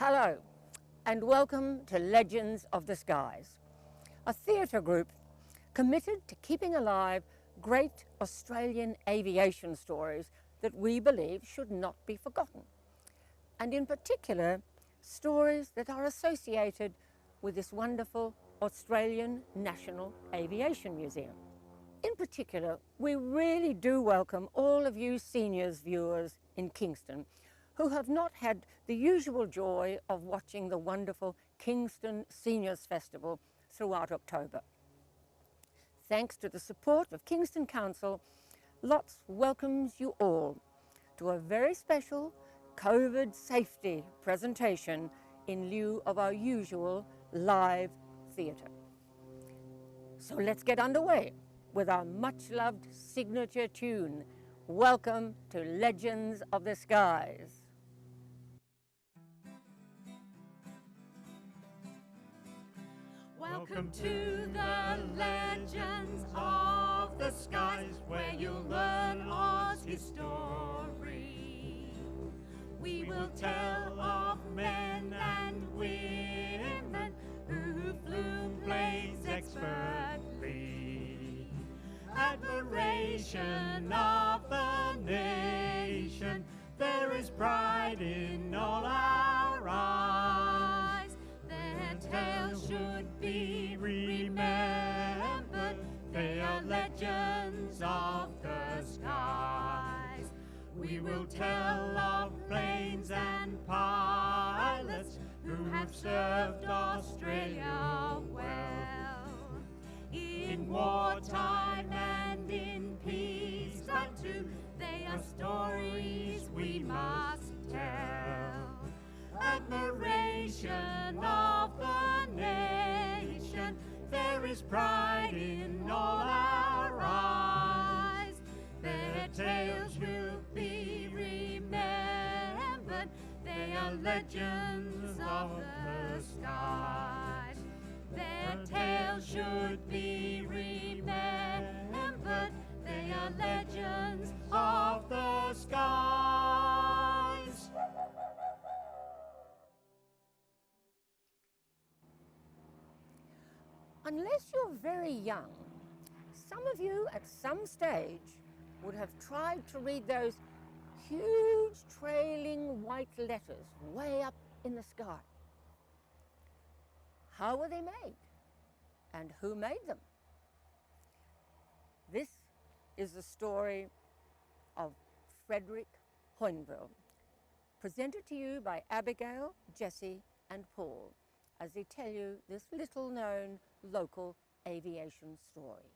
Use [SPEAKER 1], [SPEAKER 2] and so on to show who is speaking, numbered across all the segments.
[SPEAKER 1] Hello, and welcome to Legends of the Skies, a theatre group committed to keeping alive great Australian aviation stories that we believe should not be forgotten, and in particular, stories that are associated with this wonderful Australian National Aviation Museum. In particular, we really do welcome all of you seniors viewers in Kingston who have not had the usual joy of watching the wonderful Kingston Seniors Festival throughout October. Thanks to the support of Kingston Council, LOTS welcomes you all to a very special COVID safety presentation in lieu of our usual live theatre. So let's get underway with our much-loved signature tune, Welcome to Legends of the Skies.
[SPEAKER 2] Welcome to the Legends of the Skies, where you'll learn Oz history. We will tell of men and women who flew planes expertly. Admiration of the nation, there is pride in all our eyes. Their tales should be remembered, they are legends of the skies. We will tell of planes and pilots who have served Australia well. In wartime and in peace too, they are stories we must tell. Admiration of the nation, there is pride in all our eyes. Their tales will be remembered, they are legends of the skies. Their tales should be remembered, they are legends of the skies.
[SPEAKER 1] Unless you're very young, some of you at some stage would have tried to read those huge trailing white letters way up in the sky. How were they made? And who made them? This is the story of Frederick Hoinville, presented to you by Abigail, Jessie and Paul as they tell you this little-known local aviation story.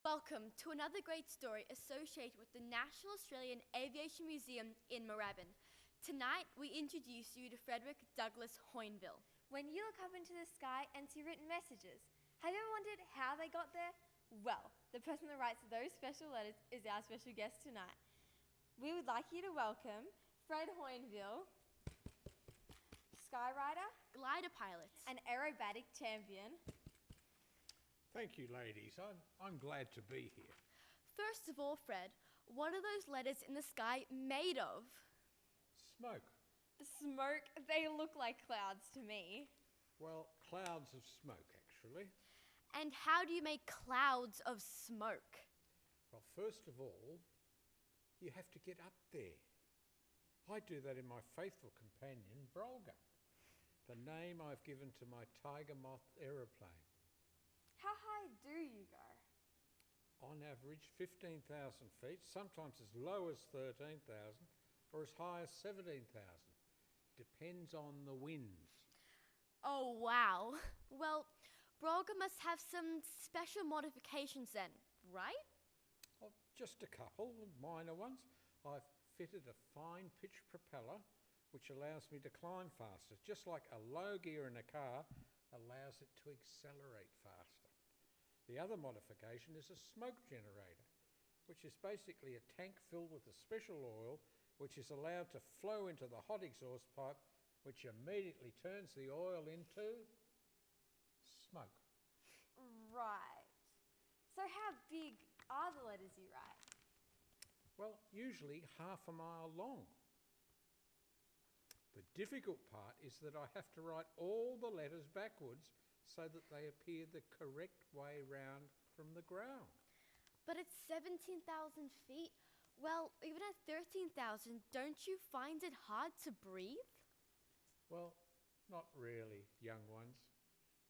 [SPEAKER 3] Welcome to another great story associated with the National Australian Aviation Museum in Moorabbin. Tonight, we introduce you to Frederick Douglass Hoinville.
[SPEAKER 4] When you look up into the sky and see written messages, have you ever wondered how they got there? Well, the person that writes those special letters is our special guest tonight. We would like you to welcome Fred Hoinville, skywriter,
[SPEAKER 3] Glider pilot,
[SPEAKER 4] and aerobatic champion.
[SPEAKER 5] Thank you, ladies. I'm glad to be here.
[SPEAKER 3] First of all, Fred, what are those letters in the sky made of?
[SPEAKER 5] Smoke.
[SPEAKER 4] Smoke, they look like clouds to me.
[SPEAKER 5] Well, clouds of smoke, actually.
[SPEAKER 3] And how do you make clouds of smoke?
[SPEAKER 5] Well, first of all, you have to get up there. I do that in my faithful companion, Brolga, the name I've given to my tiger moth aeroplane.
[SPEAKER 4] How high do you go?
[SPEAKER 5] On average, 15,000 feet, sometimes as low as 13,000 or as high as 17,000. Depends on the winds.
[SPEAKER 3] Oh, wow. Well, Brolga must have some special modifications then, right?
[SPEAKER 5] Oh, just a couple of minor ones. I've fitted a fine pitch propeller which allows me to climb faster, just like a low gear in a car allows it to accelerate faster. The other modification is a smoke generator, which is basically a tank filled with a special oil which is allowed to flow into the hot exhaust pipe, which immediately turns the oil into smoke.
[SPEAKER 4] Right. So how big are the letters you write?
[SPEAKER 5] Well, usually half a mile long. The difficult part is that I have to write all the letters backwards so that they appear the correct way round from the ground.
[SPEAKER 3] But it's 17,000 feet. Well, even at 13,000, don't you find it hard to breathe?
[SPEAKER 5] Well, not really, young ones,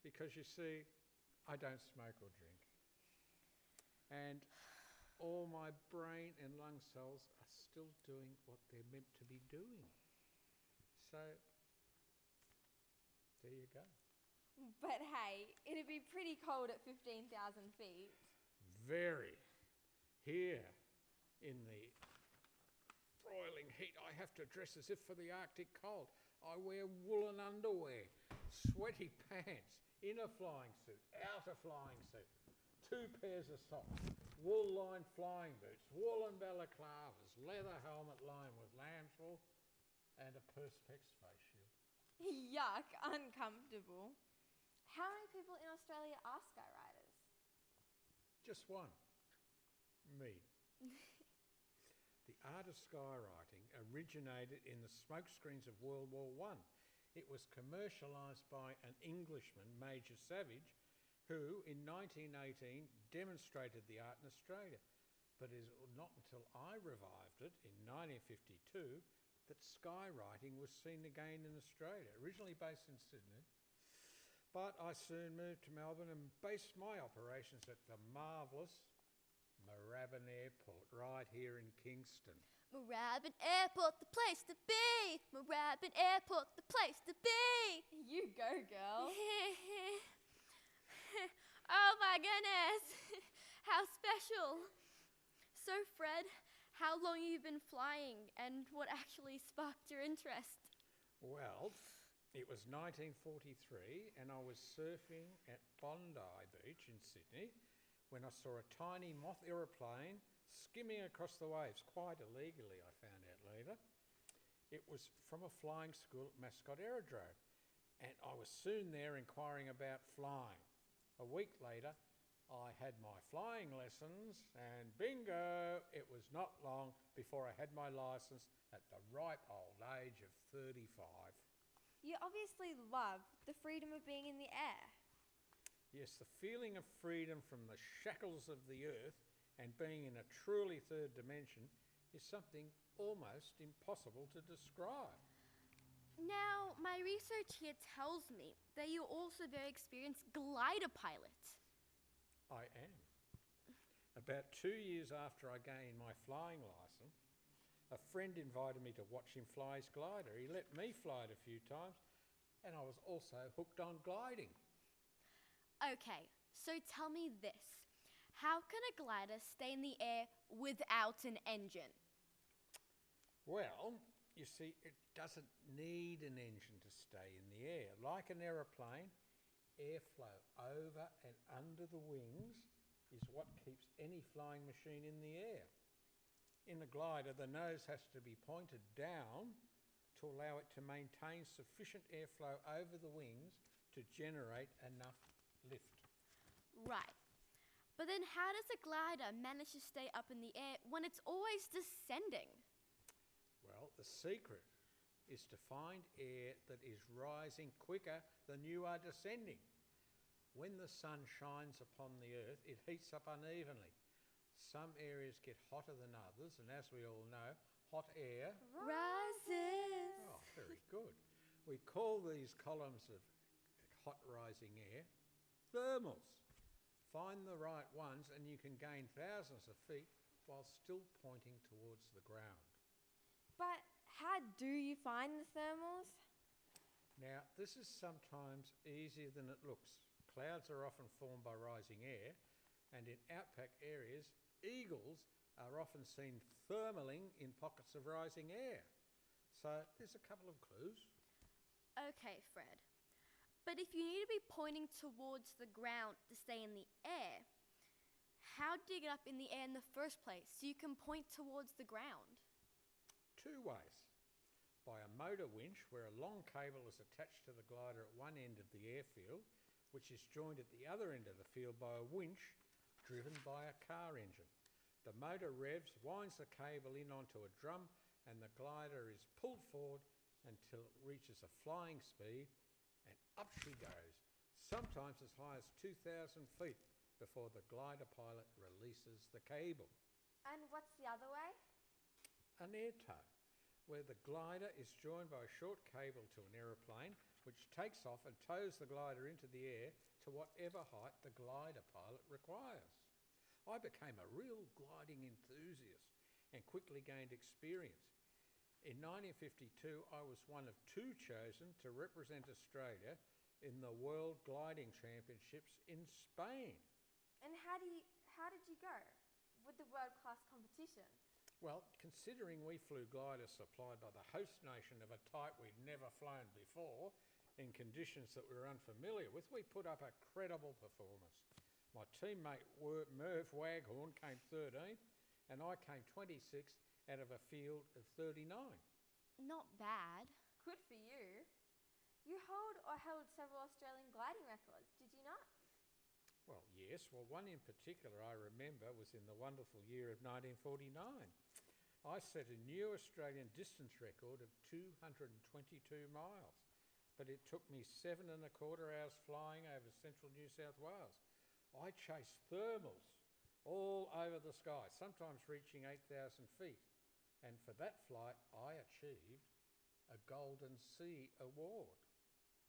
[SPEAKER 5] because you see, I don't smoke or drink. And all my brain and lung cells are still doing what they're meant to be doing. So, there you go.
[SPEAKER 4] But hey, it'd be pretty cold at 15,000 feet.
[SPEAKER 5] Very. Here, in the broiling heat, I have to dress as if for the Arctic cold. I wear woolen underwear, sweaty pants, inner flying suit, outer flying suit, 2 pairs of socks, wool-lined flying boots, woolen balaclavas, leather helmet lined with lamb's wool, and a Perspex face shield.
[SPEAKER 4] Yuck, uncomfortable. How many people in Australia are skyriders?
[SPEAKER 5] Just one. Me. The art of skywriting originated in the smokescreens of World War I. It was commercialised by an Englishman, Major Savage, who in 1918 demonstrated the art in Australia. But it was not until I revived it in 1952 that skywriting was seen again in Australia, originally based in Sydney. But I soon moved to Melbourne and based my operations at the marvellous Moorabbin Airport, right here in Kingston.
[SPEAKER 3] Moorabbin Airport, the place to be! Moorabbin Airport, the place to be!
[SPEAKER 4] You go, girl.
[SPEAKER 3] Oh my goodness! How special! So, Fred, how long have you been flying and what actually sparked your interest?
[SPEAKER 5] Well, it was 1943 and I was surfing at Bondi Beach in Sydney when I saw a tiny moth aeroplane skimming across the waves, quite illegally I found out later. It was from a flying school at Mascot Aerodrome and I was soon there inquiring about flying. A week later I had my flying lessons and bingo, it was not long before I had my licence at the ripe old age of 35.
[SPEAKER 4] You obviously love the freedom of being in the air.
[SPEAKER 5] Yes, the feeling of freedom from the shackles of the earth and being in a truly third dimension is something almost impossible to describe.
[SPEAKER 3] Now, my research here tells me that you're also a very experienced glider pilot.
[SPEAKER 5] I am. About 2 years after I gained my flying licence, a friend invited me to watch him fly his glider. He let me fly it a few times and I was also hooked on gliding.
[SPEAKER 3] Okay, so tell me this. How can a glider stay in the air without an engine?
[SPEAKER 5] Well, you see, it doesn't need an engine to stay in the air. Like an aeroplane, airflow over and under the wings is what keeps any flying machine in the air. In the glider, the nose has to be pointed down to allow it to maintain sufficient airflow over the wings to generate enough lift.
[SPEAKER 3] Right. But then how does a glider manage to stay up in the air when it's always descending?
[SPEAKER 5] Well, the secret is to find air that is rising quicker than you are descending. When the sun shines upon the earth, it heats up unevenly. Some areas get hotter than others, and as we all know, hot air
[SPEAKER 3] Rises.
[SPEAKER 5] Oh, very good. We call these columns of hot rising air thermals. Find the right ones and you can gain thousands of feet while still pointing towards the ground.
[SPEAKER 4] But how do you find the thermals?
[SPEAKER 5] Now, this is sometimes easier than it looks. Clouds are often formed by rising air, and in outback areas, eagles are often seen thermaling in pockets of rising air. So there's a couple of clues.
[SPEAKER 3] Okay, Fred. But if you need to be pointing towards the ground to stay in the air, how do you get up in the air in the first place so you can point towards the ground?
[SPEAKER 5] 2 ways. By a motor winch where a long cable is attached to the glider at one end of the airfield, which is joined at the other end of the field by a winch driven by a car engine. The motor revs, winds the cable in onto a drum, and the glider is pulled forward until it reaches a flying speed, and up she goes, sometimes as high as 2,000 feet before the glider pilot releases the cable.
[SPEAKER 4] And what's the other way?
[SPEAKER 5] An air tow, where the glider is joined by a short cable to an aeroplane, which takes off and tows the glider into the air to whatever height the glider pilot requires. I became a real gliding enthusiast and quickly gained experience. In 1952, I was one of two chosen to represent Australia in the World Gliding Championships in Spain.
[SPEAKER 4] And how did you go with the world-class competition?
[SPEAKER 5] Well, considering we flew gliders supplied by the host nation of a type we'd never flown before in conditions that we were unfamiliar with, we put up a credible performance. My teammate Merv Waghorn came 13th and I came 26th out of a field of 39.
[SPEAKER 3] Not bad.
[SPEAKER 4] Good for you. You held several Australian gliding records, did you not?
[SPEAKER 5] Well, yes. Well, one in particular I remember was in the wonderful year of 1949. I set a new Australian distance record of 222 miles, but it took me 7.25 hours flying over central New South Wales. I chased thermals all over the sky, sometimes reaching 8,000 feet, and for that flight I achieved a Golden Sea Award,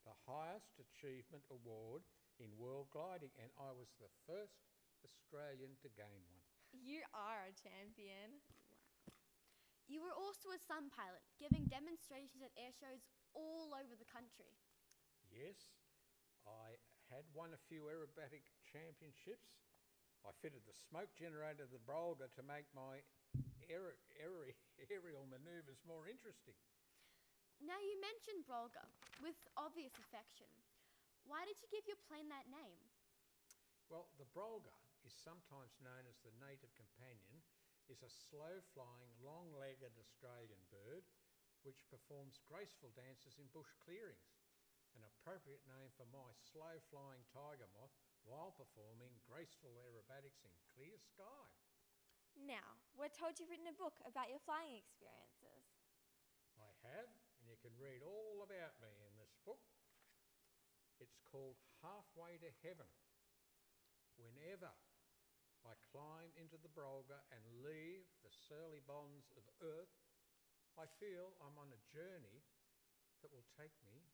[SPEAKER 5] the highest achievement award in world gliding, and I was the first Australian to gain one.
[SPEAKER 4] You are a champion.
[SPEAKER 3] Wow. You were also a sun pilot, giving demonstrations at air shows all over the country.
[SPEAKER 5] Yes, I had won a few aerobatic championships. I fitted the smoke generator of the Brolga to make my aerial manoeuvres more interesting.
[SPEAKER 3] Now you mentioned Brolga, with obvious affection. Why did you give your plane that name?
[SPEAKER 5] Well, the Brolga is sometimes known as the native companion, is a slow-flying, long-legged Australian bird which performs graceful dances in bush clearings, an appropriate name for my slow-flying tiger moth while performing graceful aerobatics in clear sky.
[SPEAKER 4] Now, we're told you've written a book about your flying experiences.
[SPEAKER 5] I have, and you can read all about me in this book. It's called Halfway to Heaven. Whenever I climb into the Brolga and leave the surly bonds of earth, I feel I'm on a journey that will take me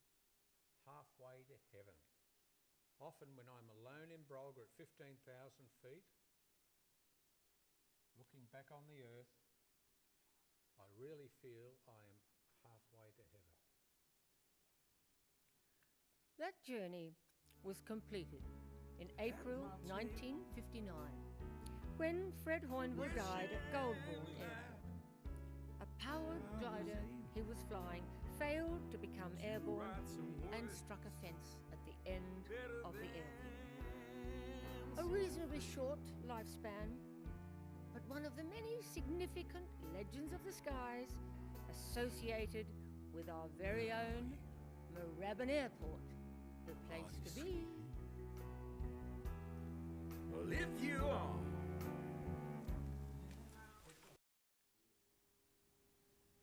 [SPEAKER 5] halfway to heaven. Often when I'm alone in Brolga at 15,000 feet, looking back on the earth, I really feel I am halfway to heaven.
[SPEAKER 1] That journey was completed in April 1959, when Fred Hoynville died at Goulburn Airport. A powered glider he was flying failed to become airborne and struck a fence at the end of the airfield. A reasonably short lifespan, but one of the many significant legends of the skies associated with our very own Moorabbin Airport, the place to be.
[SPEAKER 2] Well, if you are.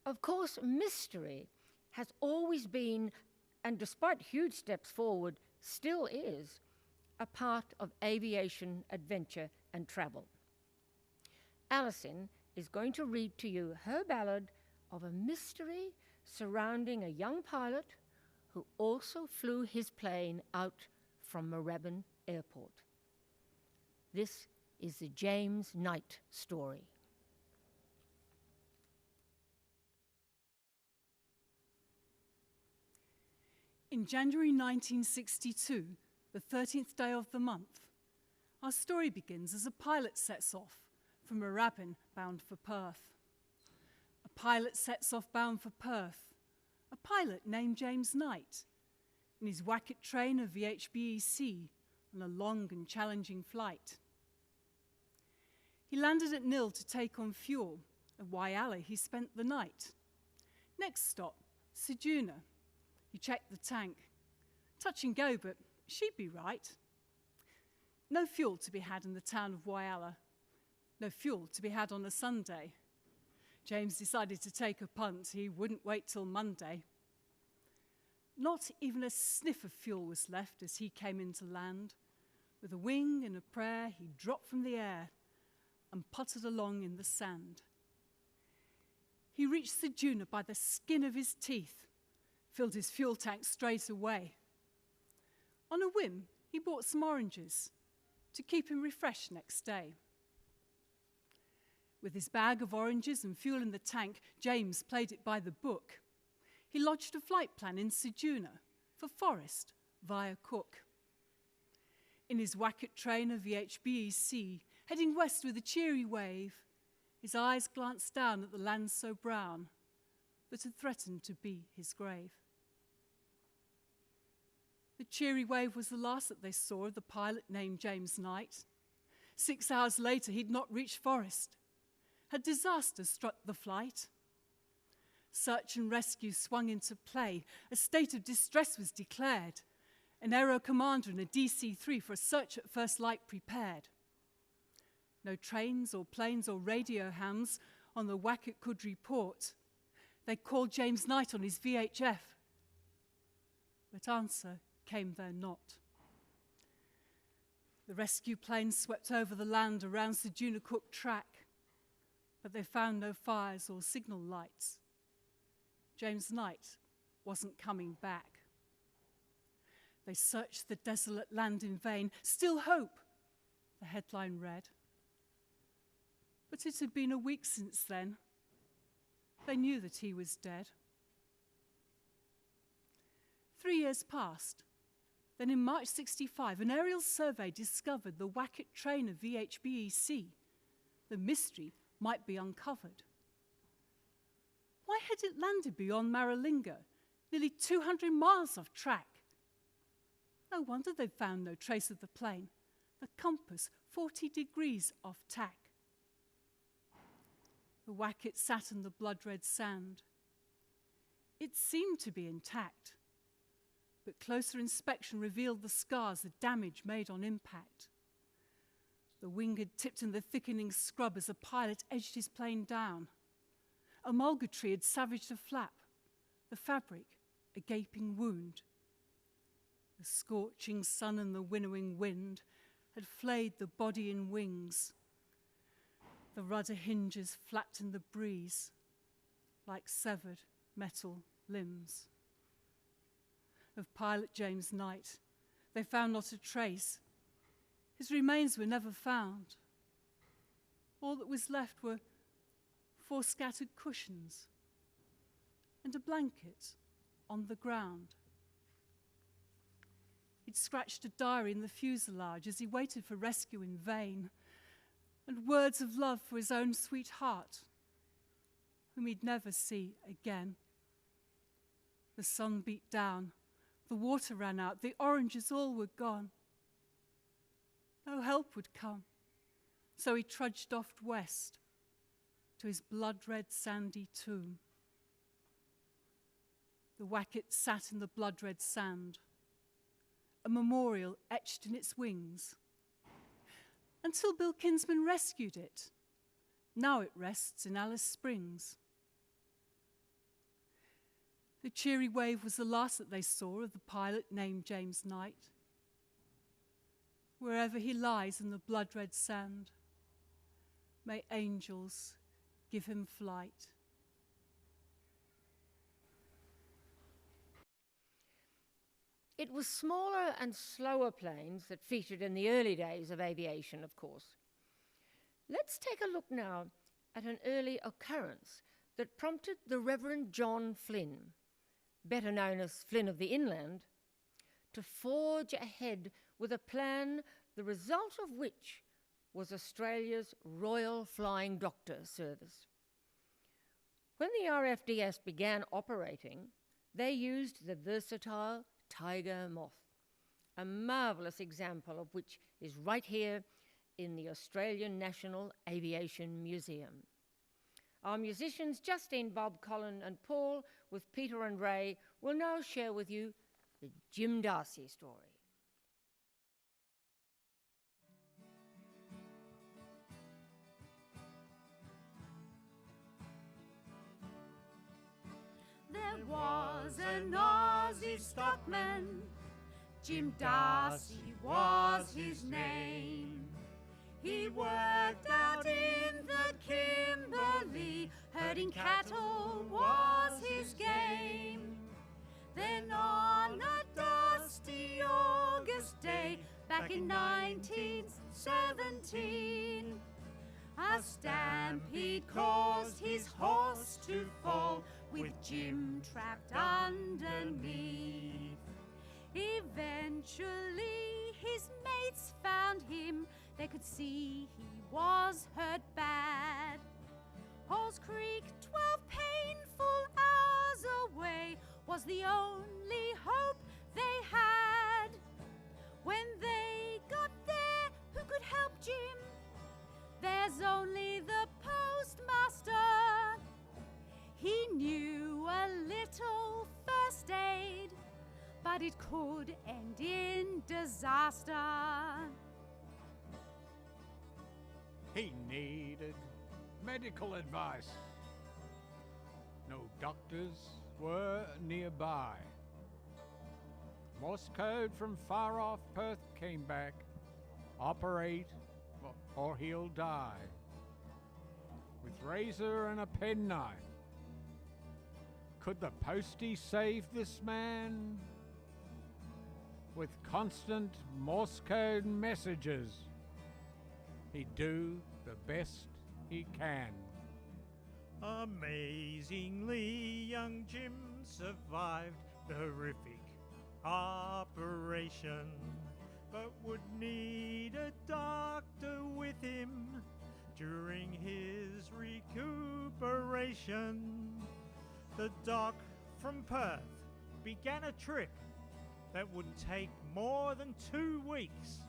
[SPEAKER 1] Of course, mystery has always been, and despite huge steps forward, still is, a part of aviation adventure and travel. Alison is going to read to you her ballad of a mystery surrounding a young pilot who also flew his plane out from Moorabbin Airport. This is the James Knight story.
[SPEAKER 6] In January 1962, the 13th day of the month, our story begins as a pilot sets off from Moorabbin bound for Perth. A pilot sets off bound for Perth, a pilot named James Knight, in his Wacket train of VHBEC on a long and challenging flight. He landed at Nil to take on fuel. At Whyalla he spent the night. Next stop, Ceduna. He checked the tank. Touch and go, but she'd be right. No fuel to be had in the town of Whyalla. No fuel to be had on a Sunday. James decided to take a punt. He wouldn't wait till Monday. Not even a sniff of fuel was left as he came into land. With a wing and a prayer, he dropped from the air and puttered along in the sand. He reached Ceduna by the skin of his teeth, filled his fuel tank straight away. On a whim, he bought some oranges to keep him refreshed next day. With his bag of oranges and fuel in the tank, James played it by the book. He lodged a flight plan in Ceduna for Forest via Cook. In his Wacket trainer VHBEC, heading west with a cheery wave, his eyes glanced down at the land so brown that had threatened to be his grave. The cheery wave was the last that they saw of the pilot named James Knight. 6 hours later, he'd not reached Forest. Had disaster struck the flight? Search and rescue swung into play. A state of distress was declared. An aero commander and a DC-3 for a search at first light prepared. No trains or planes or radio hams on the Wacket could report. They called James Knight on his VHF. But answer came there not. The rescue planes swept over the land around Ceduna Cook track, but they found no fires or signal lights. James Knight wasn't coming back. They searched the desolate land in vain. Still hope, the headline read. But it had been a week since then. They knew that he was dead. 3 years passed. Then in March '65, an aerial survey discovered the Wacket trainer VHBEC. The mystery might be uncovered. Why had it landed beyond Maralinga, nearly 200 miles off track? No wonder they'd found no trace of the plane. The compass 40 degrees off tack. The Wacket sat in the blood-red sand. It seemed to be intact, but closer inspection revealed the scars, the damage made on impact. The wing had tipped in the thickening scrub as a pilot edged his plane down. A mulga tree had savaged a flap, the fabric a gaping wound. The scorching sun and the winnowing wind had flayed the body in wings. The rudder hinges flapped in the breeze like severed metal limbs. Of pilot James Knight, they found not a trace. His remains were never found. All that was left were 4 scattered cushions and a blanket on the ground. He'd scratched a diary in the fuselage as he waited for rescue in vain, and words of love for his own sweetheart, whom he'd never see again. The sun beat down, the water ran out, the oranges all were gone. No help would come, so he trudged off west to his blood-red sandy tomb. The Wacket sat in the blood-red sand, a memorial etched in its wings, until Bill Kinsman rescued it. Now it rests in Alice Springs. The cheery wave was the last that they saw of the pilot named James Knight. Wherever he lies in the blood-red sand, may angels give him flight.
[SPEAKER 1] It was smaller and slower planes that featured in the early days of aviation, of course. Let's take a look now at an early occurrence that prompted the Reverend John Flynn, better known as Flynn of the Inland, to forge ahead with a plan the result of which was Australia's Royal Flying Doctor Service. When the RFDS began operating, they used the versatile Tiger Moth, a marvellous example of which is right here in the Australian National Aviation Museum. Our musicians Justine, Bob, Colin and Paul, with Peter and Ray, will now share with you the Jim Darcy story.
[SPEAKER 2] railway stockman. Jim Darcy was his name. He worked out in the Kimberley, herding cattle was his game. Then on a dusty August day, back in 1917, a stampede caused his horse to fall, with Jim trapped underneath. Eventually his mates found him. They could see he was hurt bad. Halls Creek, 12 painful hours away, was the only hope they had. When they got there, who could help Jim? There's only the postmaster. He knew a little first aid, but it could end in disaster.
[SPEAKER 5] He needed medical advice. No doctors were nearby. Morse code from far off Perth came back. Operate or he'll die. With razor and a penknife. Could the postie save this man? With constant Morse code messages, he'd do the best he can.
[SPEAKER 2] Amazingly, young Jim survived the horrific operation, but would need a doctor with him during his recuperation. The doc from Perth began a trip that would take more than 2 weeks.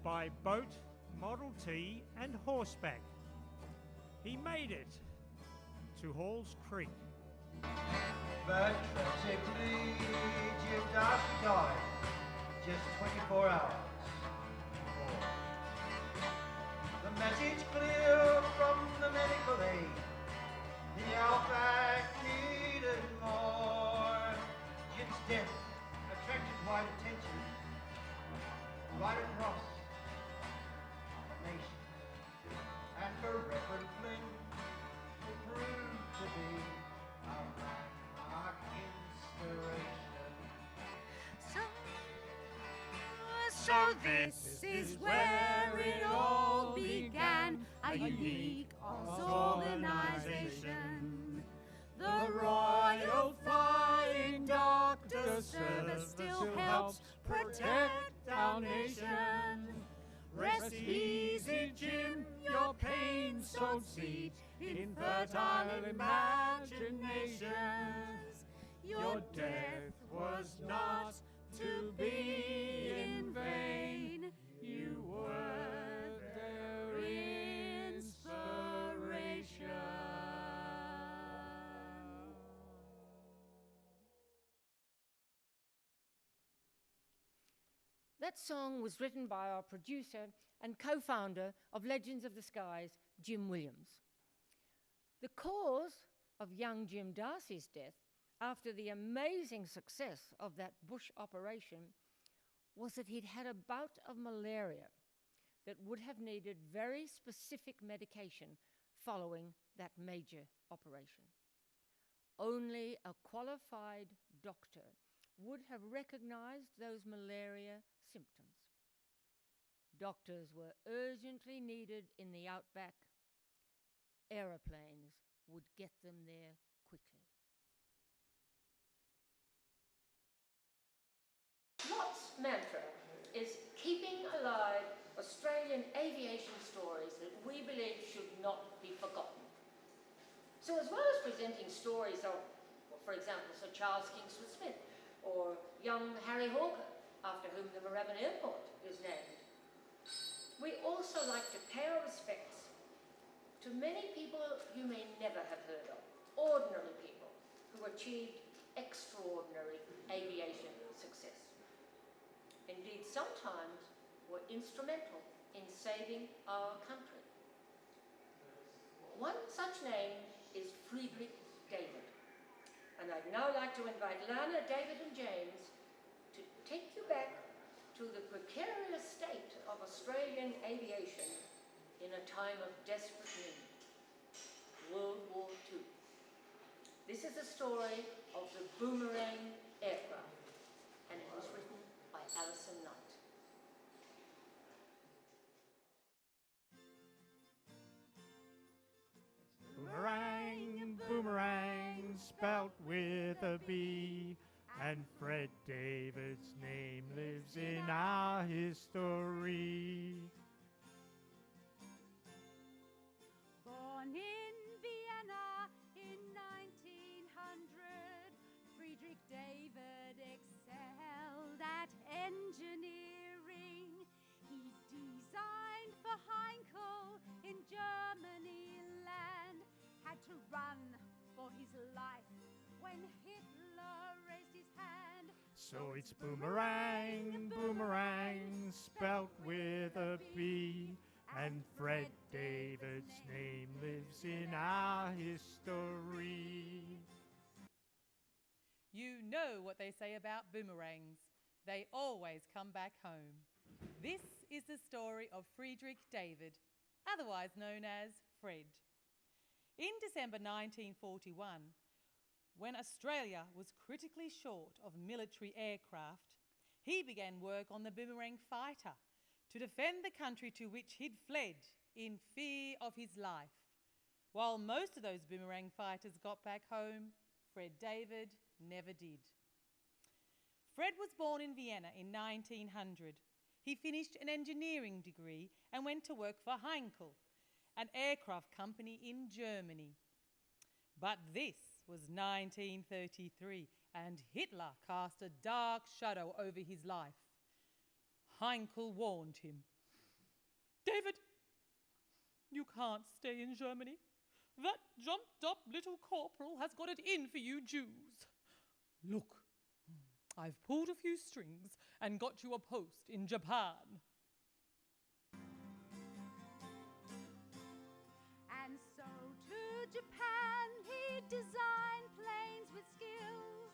[SPEAKER 2] By boat, Model T and horseback, he made it to Halls Creek.
[SPEAKER 7] But tragically, Jim Darcy died just 24 hours before. The message clear from the medical aid, the outback needed more. Jim's death attracted wide attention right across the nation. And for Reverend Flynn, it proved to be a landmark inspiration.
[SPEAKER 2] So this is where it all began, a unique organization. The Royal Flying Doctor Service still helps protect our nation. Rest easy, Jim, your pain sowed seed in fertile imaginations. Your death was not to be in vain. You were their inspiration.
[SPEAKER 1] That song was written by our producer and co-founder of Legends of the Skies, Jim Williams. The cause of young Jim Darcy's death, after the amazing success of that bush operation, was that he'd had a bout of malaria that would have needed very specific medication following that major operation. Only a qualified doctor would have recognized those malaria symptoms. Doctors were urgently needed in the outback. Aeroplanes would get them there quickly. Lott's mantra is keeping alive Australian aviation stories that we believe should not be forgotten. So as well as presenting stories of, for example, Sir Charles Kingsford Smith or young Harry Hawker, after whom the Moorabbin Airport is named, we also like to pay our respects to many people you may never have heard of, ordinary people who achieved extraordinary aviation success. Indeed, sometimes were instrumental in saving our country. One such name is Friedrich David, And I'd now like to invite Lana, David and James to take you back to the precarious state of Australian aviation in a time of desperate need, World War II. This is the story of the Boomerang aircraft, and it was written by Alison Knight.
[SPEAKER 8] Boomerang, boomerang, spelt with a B, and Fred David's name lives in our history.
[SPEAKER 2] Born in Vienna in 1900, Friedrich David excelled at engineering. He designed for Heinkel in Germany land, had to run for his life when Hitler raised his hand.
[SPEAKER 8] So it's boomerang, boomerang, spelt with a B, and Fred David's name lives in our history.
[SPEAKER 9] You know what they say about boomerangs. They always come back home. This is the story of Friedrich David, otherwise known as Fred. In December 1941, when Australia was critically short of military aircraft, he began work on the Boomerang fighter to defend the country to which he'd fled in fear of his life. While most of those Boomerang fighters got back home, Fred David never did. Fred was born in Vienna in 1900. He finished an engineering degree and went to work for Heinkel, an aircraft company in Germany. But this was 1933, and Hitler cast a dark shadow over his life. Heinkel warned him, "David, you can't stay in Germany. That jumped-up little corporal has got it in for you Jews. Look, I've pulled a few strings and got you a post in Japan."
[SPEAKER 2] And so to Japan he designed planes with skill,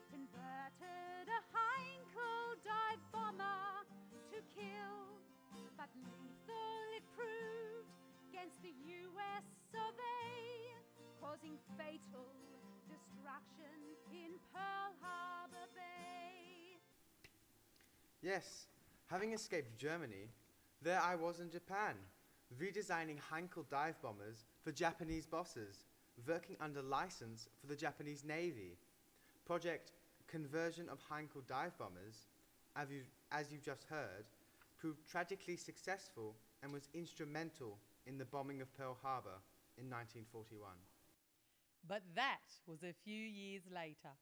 [SPEAKER 2] converted a Heinkel dive bomber to kill, but lethal it proved against the US of A, causing fatal destruction in Pearl Harbor Bay.
[SPEAKER 10] Yes, having escaped Germany, there I was in Japan, redesigning Heinkel dive bombers for Japanese bosses, working under license for the Japanese Navy. Project Conversion of Heinkel dive bombers, as you've just heard, proved tragically successful and was instrumental in the bombing of Pearl Harbor in 1941.
[SPEAKER 9] But that was a few years later.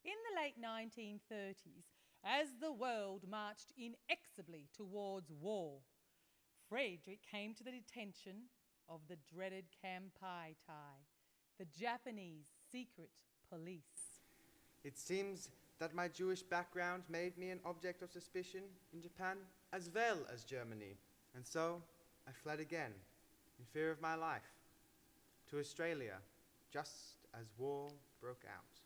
[SPEAKER 9] In the late 1930s, as the world marched inexorably towards war, Friedrich came to the detention of the dreaded Kampai-Tai, the Japanese secret police.
[SPEAKER 10] It seems that my Jewish background made me an object of suspicion in Japan as well as Germany, and so I fled again, in fear of my life, to Australia, just as war broke out.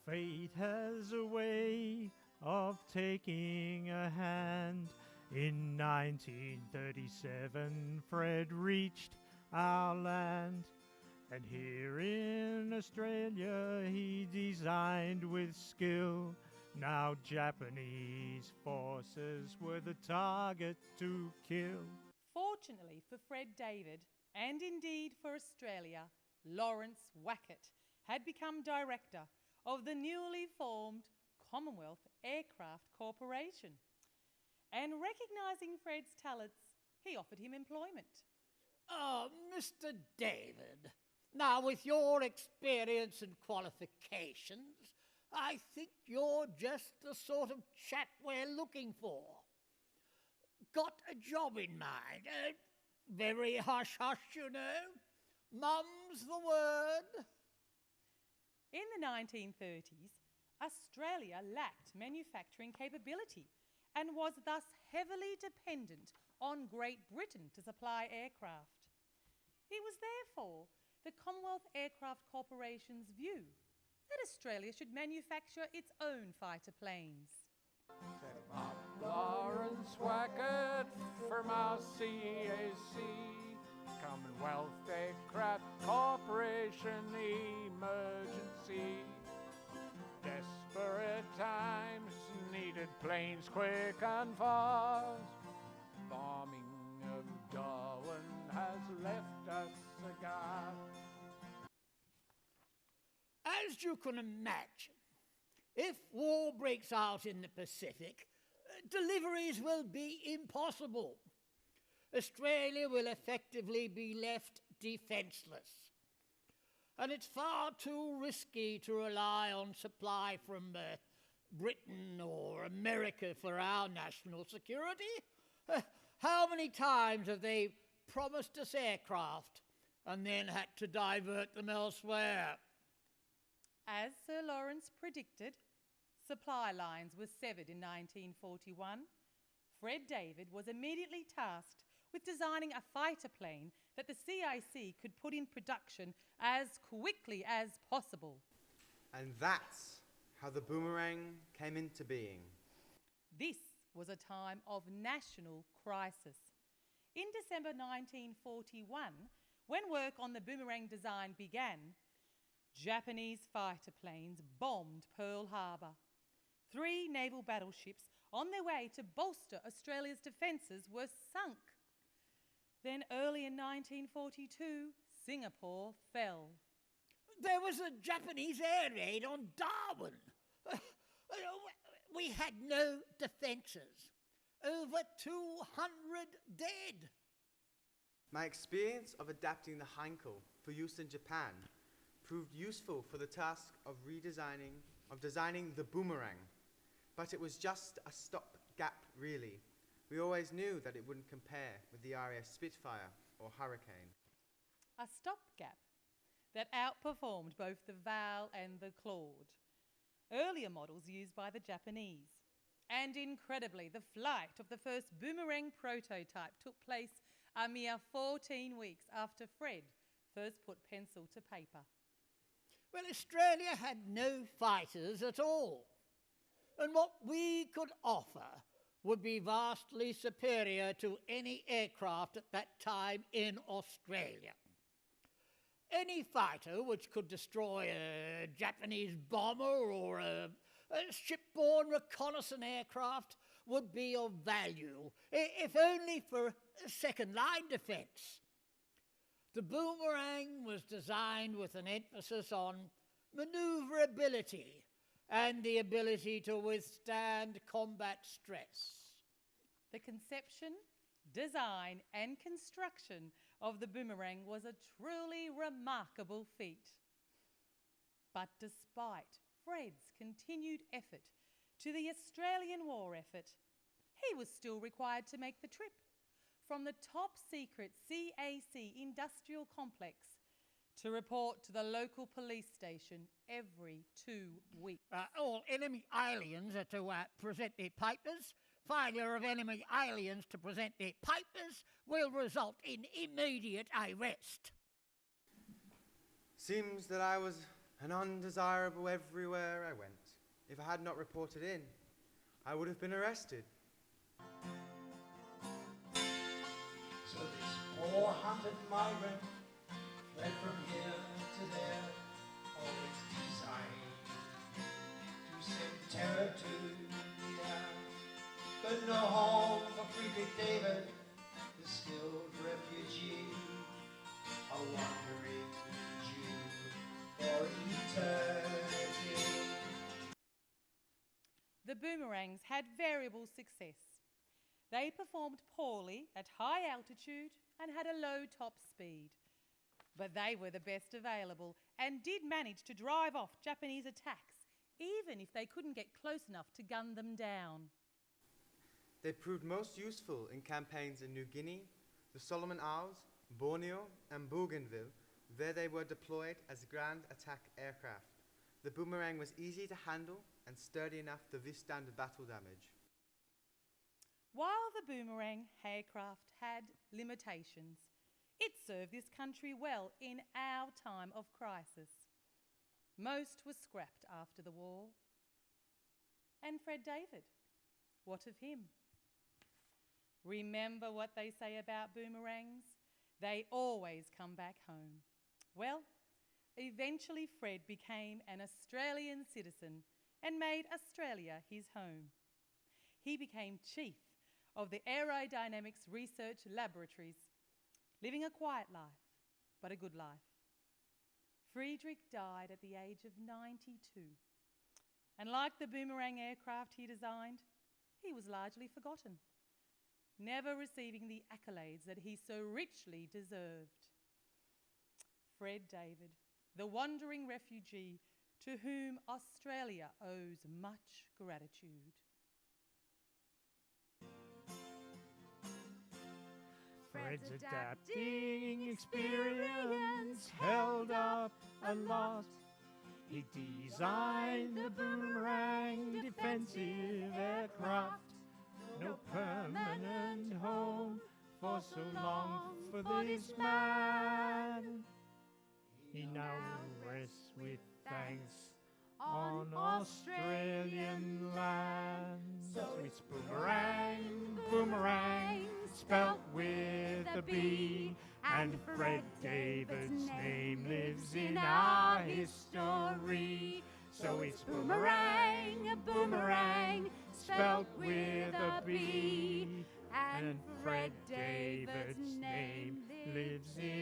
[SPEAKER 8] Fate has a way of taking a hand. In 1937, Fred reached our land, and here in Australia he designed with skill. Now Japanese forces were the target to kill.
[SPEAKER 9] Fortunately for Fred David, and indeed for Australia, Lawrence Wackett had become director of the newly formed Commonwealth Aircraft Corporation. And recognising Fred's talents, he offered him employment.
[SPEAKER 11] Mr. David, now with your experience and qualifications, I think you're just the sort of chap we're looking for. Got a job in mind? Very hush-hush, you know. Mum's the word.
[SPEAKER 9] In the 1930s, Australia lacked manufacturing capability and was thus heavily dependent on Great Britain to supply aircraft. It was therefore the Commonwealth Aircraft Corporation's view that Australia should manufacture its own fighter planes.
[SPEAKER 5] Set up Lawrence Wackett from our CAC, Commonwealth Aircraft Corporation emergency. Desperate times needed planes quick and fast. Bombing of Darwin has left us aghast.
[SPEAKER 11] As you can imagine, if war breaks out in the Pacific, deliveries will be impossible. Australia will effectively be left defenceless. And it's far too risky to rely on supply from Britain or America for our national security. How many times have they promised us aircraft and then had to divert them elsewhere?
[SPEAKER 9] As Sir Lawrence predicted, supply lines were severed in 1941. Fred David was immediately tasked with designing a fighter plane that the CIC could put in production as quickly as possible.
[SPEAKER 10] And that's how the Boomerang came into being.
[SPEAKER 9] This was a time of national crisis. In December 1941, when work on the Boomerang design began, Japanese fighter planes bombed Pearl Harbor. 3 naval battleships on their way to bolster Australia's defences were sunk. Then early in 1942, Singapore fell.
[SPEAKER 11] There was a Japanese air raid on Darwin. We had no defences. Over 200 dead.
[SPEAKER 10] My experience of adapting the Heinkel for use in Japan proved useful for the task of designing the Boomerang. But it was just a stopgap, really. We always knew that it wouldn't compare with the RAF Spitfire or Hurricane.
[SPEAKER 9] A stopgap that outperformed both the Val and the Claude, earlier models used by the Japanese. And incredibly, the flight of the first Boomerang prototype took place a mere 14 weeks after Fred first put pencil to paper.
[SPEAKER 11] Well, Australia had no fighters at all. And what we could offer would be vastly superior to any aircraft at that time in Australia. Any fighter which could destroy a Japanese bomber or a shipborne reconnaissance aircraft would be of value, if only for second-line defence. The Boomerang was designed with an emphasis on manoeuvrability and the ability to withstand combat stress.
[SPEAKER 9] The conception, design and construction of the Boomerang was a truly remarkable feat. But despite Fred's continued effort to the Australian war effort, he was still required to make the trip from the top-secret CAC industrial complex to report to the local police station every 2 weeks.
[SPEAKER 11] All enemy aliens are to present their papers. Failure of enemy aliens to present their papers will result in immediate arrest.
[SPEAKER 10] Seems that I was an undesirable everywhere I went. If I had not reported in, I would have been arrested.
[SPEAKER 7] So this poor hunted migrant fled from here to there, always designed to send terror to the air. But no home for Friedrich David, the skilled refugee, a wandering Jew for eternity.
[SPEAKER 9] The Boomerangs had variable success. They performed poorly at high altitude and had a low top speed. But they were the best available and did manage to drive off Japanese attacks, even if they couldn't get close enough to gun them down.
[SPEAKER 10] They proved most useful in campaigns in New Guinea, the Solomon Isles, Borneo and Bougainville. There they were deployed as ground attack aircraft. The Boomerang was easy to handle and sturdy enough to withstand battle damage.
[SPEAKER 9] While the Boomerang aircraft had limitations, It served this country well in our time of crisis. Most was scrapped after the war. And Fred David, what of him? Remember what they say about boomerangs? They always come back home. Well, eventually Fred became an Australian citizen and made Australia his home. He became chief of the Aerodynamics Research Laboratories, living a quiet life, but a good life. Friedrich died at the age of 92. And like the boomerang aircraft he designed, he was largely forgotten, never receiving the accolades that he so richly deserved. Fred David, the wandering refugee to whom Australia owes much gratitude.
[SPEAKER 8] Fred's adapting experience held up a lot. He designed the boomerang defensive aircraft. No permanent home for so long for this man. He now rests with thanks on Australian land. So it's boomerang, boomerang, spelt with a B. And Fred David's name lives in our history. So it's boomerang, boomerang, spelt with a B. And Fred David's name lives in